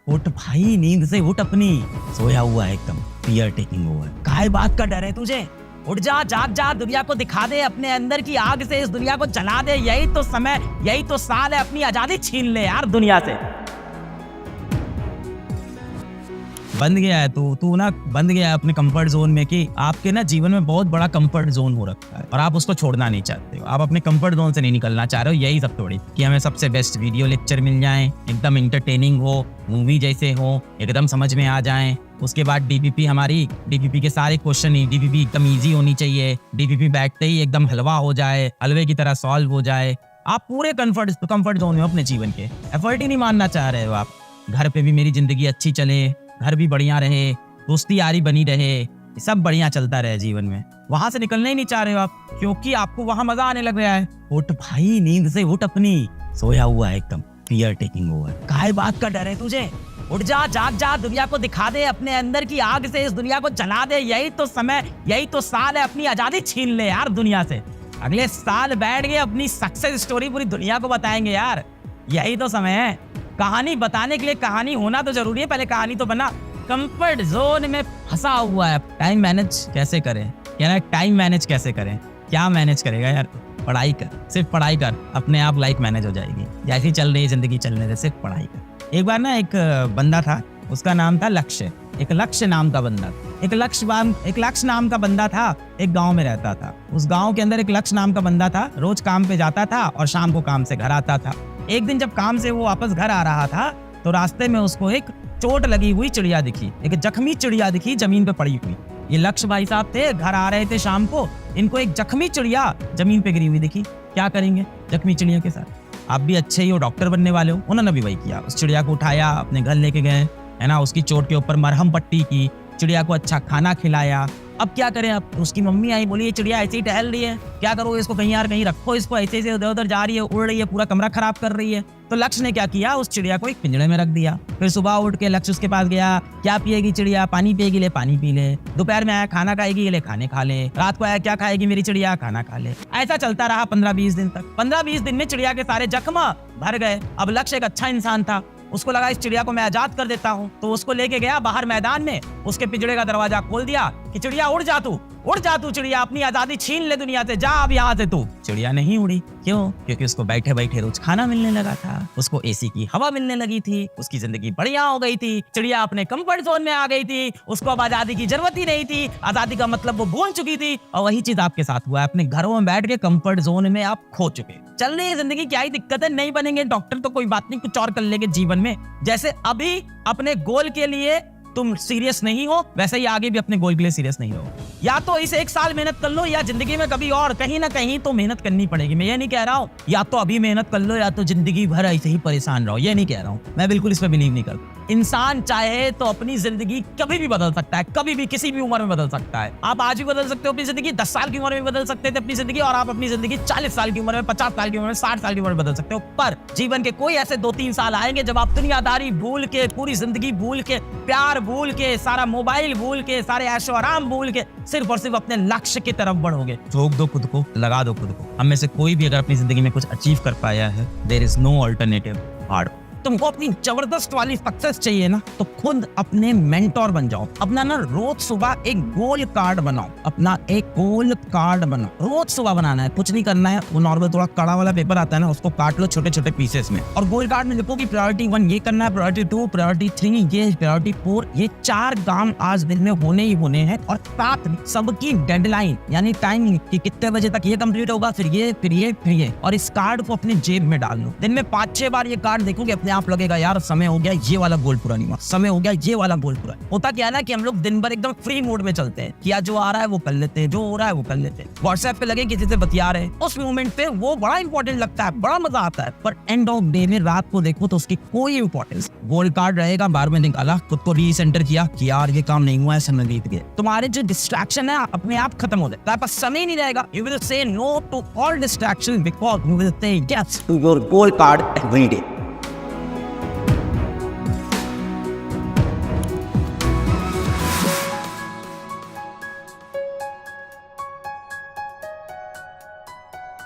उठ भाई, नींद से उठ अपनी। सोया हुआ है एकदम, फियर टेकिंग ओवर। काहे बात का डर है तुझे? उठ जा, जाग जा, दुनिया को दिखा दे, अपने अंदर की आग से इस दुनिया को जला दे। यही तो समय, यही तो साल है, अपनी आजादी छीन ले यार दुनिया से। बंद गया है तू ना बंद गया है अपने कंफर्ट जोन में कि आपके ना जीवन में बहुत बड़ा कंफर्ट जोन हो रखा है और आप उसको छोड़ना नहीं चाहते हो। आप अपने कंफर्ट जोन से नहीं निकलना चाह रहे हो। यही सब थोड़ी कि हमें सबसे बेस्ट वीडियो लेक्चर मिल जाएं, एकदम इंटरटेनिंग हो, मूवी जैसे हो, एकदम समझ में आ जाएं। उसके बाद डीपीपी के सारे क्वेश्चन ही डीपीपी एकदम ईजी होनी चाहिए। डीपीपी बैठते ही एकदम हलवा हो जाए, हलवे की तरह सॉल्व हो जाए। आप पूरे कंफर्ट जोन में अपने जीवन के एफर्ट ही नहीं मानना चाह रहे हो आप। घर पे भी मेरी जिंदगी अच्छी चले, घर भी बढ़िया रहे, दोस्ती यारी बनी रहे, सब बढ़िया चलता रहे जीवन में, वहां से निकलना ही नहीं चाह रहे हो आप, क्योंकि आपको वहां मजा आने लग गया है। उठ भाई, नींद से उठ अपनी। सोया हुआ है एकदम, फियर टेकिंग ओवर। काहे बात का डर है तुझे? उठ जा, जाग जा, दुनिया को दिखा दे, अपने अंदर की आग से इस दुनिया को जला दे। यही तो समय, यही तो साल है, अपनी आजादी छीन ले यार दुनिया से। अगले साल बैठ के अपनी सक्सेस स्टोरी पूरी दुनिया को बताएंगे यार। यही तो समय है। कहानी बताने के लिए कहानी होना तो जरूरी है, पहले कहानी तो बना। कंफर्ट जोन में फंसा हुआ है। टाइम मैनेज कैसे करें? यार टाइम मैनेज कैसे करें? क्या मैनेज करेगा यार? पढ़ाई कर, सिर्फ पढ़ाई कर, अपने आप लाइफ मैनेज हो जाएगी। जैसी चल रही है जिंदगी चलने दे, सिर्फ पढ़ाई कर। एक बार ना एक बंदा था, उसका नाम था लक्ष्य। एक लक्ष्य नाम का बंदा था। एक लक्ष्य नाम का बंदा था, एक गांव में रहता था। उस गांव के अंदर एक लक्ष्य नाम का बंदा था, रोज काम पे जाता था और शाम को काम से घर आता था। एक दिन जब काम से वो वापस घर आ रहा था तो रास्ते में उसको एक चोट लगी हुई चिड़िया दिखी, एक जख्मी चिड़िया दिखी जमीन पे पड़ी हुई। ये लक्ष्य भाई साहब थे, घर आ रहे थे शाम को, इनको एक जख्मी चिड़िया जमीन पे गिरी हुई दिखी। क्या करेंगे जख्मी चिड़िया के साथ? आप भी अच्छे ही हो, डॉक्टर बनने वाले हो। उन्होंने भी वही किया, उस चिड़िया को उठाया, अपने घर लेके गए, है ना, उसकी चोट के ऊपर मरहम पट्टी की, चिड़िया को अच्छा खाना खिलाया। अब क्या करें? अब उसकी मम्मी आई, बोली ये चिड़िया ऐसे ही टहल रही है, क्या करो इसको, कहीं यार कहीं रखो इसको, ऐसे ऐसे इधर उधर जा रही है, उड़ रही है, पूरा कमरा खराब कर रही है। तो लक्ष्य ने क्या किया, उस चिड़िया को एक पिंजरे में रख दिया। फिर सुबह उठ के लक्ष्य उसके पास गया, क्या पिएगी चिड़िया? पानी पिएगी? ले पानी पी ले। दोपहर में आया, खाना खाएगी? ले खाने खा ले। रात को आया, क्या खाएगी मेरी चिड़िया? खाना खा ले। ऐसा चलता रहा 15-20 दिन तक। 15-20 दिन में चिड़िया के सारे जख्म भर गए। अब लक्ष्य एक अच्छा इंसान था, उसको लगा इस चिड़िया को मैं आजाद कर देता हूँ, तो उसको लेके गया बाहर मैदान में, उसके पिंजरे का दरवाजा खोल दिया कि चिड़िया उड़ जा तू चिड़िया, अपनी आजादी छीन ले दुनिया से, जा अब यहाँ से तू। चिड़िया नहीं उड़ी। क्यों? क्योंकि उसको बैठे बैठे रोज खाना मिलने लगा था, उसको एसी की हवा मिलने लगी थी, उसकी जिंदगी बढ़िया हो गई थी। चिड़िया अपने कंफर्ट जोन में आ गई थी, उसको अब आजादी की जरूरत ही नहीं थी, आजादी का मतलब वो भूल चुकी थी। और वही चीज आपके साथ हुआ है, अपने घरों में बैठ के कंफर्ट जोन में आप खो चुके। चल रही है जिंदगी, क्या ही दिक्कत है? नहीं बनेंगे डॉक्टर तो कोई बात नहीं, कुछ और कर लेंगे जीवन में। जैसे अभी अपने गोल के लिए तुम सीरियस नहीं हो, वैसे ही आगे भी अपने गोल के लिए सीरियस नहीं हो। या तो इसे 1 साल मेहनत कर लो, या जिंदगी में कभी और कहीं ना कहीं तो मेहनत करनी पड़ेगी। मैं ये नहीं कह रहा हूँ या तो अभी मेहनत कर लो या तो जिंदगी भर ऐसे ही परेशान रहो, ये नहीं कह रहा हूँ। मैं बिल्कुल इस पर बिलीव नहीं करता। इंसान चाहे तो अपनी जिंदगी कभी भी बदल सकता है, कभी भी किसी भी उम्र में बदल सकता है। आप आज भी बदल सकते हो अपनी जिंदगी, 10 साल की उम्र में बदल सकते थे अपनी जिंदगी, और आप अपनी जिंदगी 40 साल की उम्र में, 50 साल की उम्र में, 60 साल की उम्र में बदल सकते हो। पर जीवन के कोई ऐसे 2-3 साल आएंगे जब आप दुनियादारी भूल के, पूरी जिंदगी भूल के, प्यार भूल के, सारा मोबाइल भूल के, सारे ऐशो आराम भूल के सिर्फ और सिर्फ अपने लक्ष्य की तरफ बढ़ोगे। झोंक दो खुद को, लगा दो खुद को। हम में से कोई भी अगर अपनी जिंदगी में कुछ अचीव कर पाया है, there is no alternative hard. तुमको अपनी जबरदस्त वाली सक्सेस चाहिए ना, तो खुद अपने मेंटोर बन जाओ। अपना ना रोज सुबह एक गोल कार्ड बनाओ, अपना एक गोल कार्ड बनाओ। रोज सुबह बनाना है, कुछ नहीं करना है। वो नॉर्मल थोड़ा कड़ा वाला पेपर आता है ना, उसको काट लो छोटे छोटे पीसेस में, और गोल कार्ड में लिखो कि प्रायोरिटी 1 ये करना है, प्रायोरिटी 2, प्रायोरिटी 3 ये, प्रायोरिटी 4 ये। 4 काम आज दिन में होने ही होने हैं, और साथ में सबकी डेडलाइन यानी टाइम कि कितने बजे तक ये कंप्लीट होगा, फिर ये, फिर ये, फिर ये। और इस कार्ड को अपने जेब में डाल लो। दिन में 5-6 बार ये कार्ड देखोगे, अपने आप लगेगा यार समय हो गया ये वाला गोल पूरा नहीं हुआ, समय हो गया ये वाला गोल पूरा। होता क्या है ना कि हम लोग दिन भर एकदम फ्री मूड में चलते हैं, किया जो आ रहा है वो कर लेते हैं, जो हो रहा है वो कर लेते हैं। व्हाट्सएप पे लगे किसी से बतिया रहे, उस मोमेंट पे वो बड़ा इंपॉर्टेंट लगता है, बड़ा मजा आता है, पर एंड ऑफ डे में रात को देखो तो उसकी कोई इंपॉर्टेंस। गोल कार्ड रहेगा, बार में निकाला, खुद को रीसेंटर किया कि यार ये काम नहीं हुआ है, समय बीत गया। तुम्हारे जो डिस्ट्रैक्शन है अपने आप खत्म हो जाए, पास समय नहीं रहेगा। You will say no to all distraction because you will say yes to your goal card every day.